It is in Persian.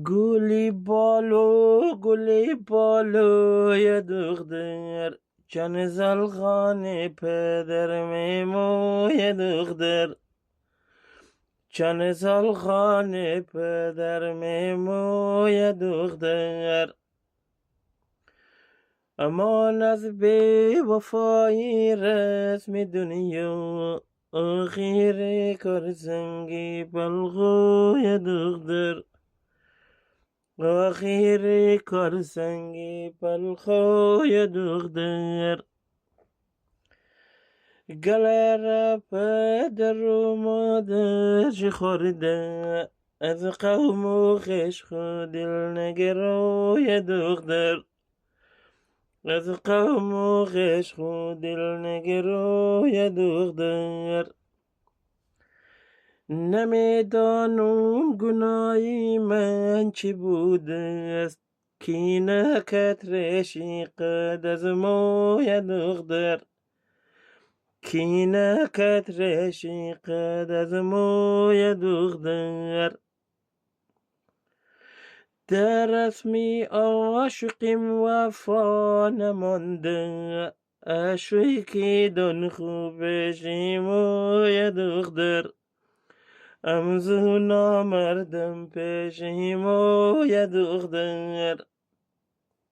گلی بالوی دختر، چن زلخان پدر میموی دختر، چن زلخان پدر میموی دختر. امان از بی وفایی رسم دنیا، آخیر کار سنگی پلخوی دختر، آخیر کار سنگی پلخوی دختر. گله پدر و مادر خورده، از قوم و خش خود دل نگروی دختر، از قوم و خش خود دل نگروی دختر. نمیدانم گناهی من چی بوده است، کی نکرد رشیقت از موی دختر، کی نکرد رشیقت از موی دختر. در رسمی عاشقیم وفا نمانده، اشوی که دن خوبشی موی دختر، امزو نامردم پیشی موی دختر.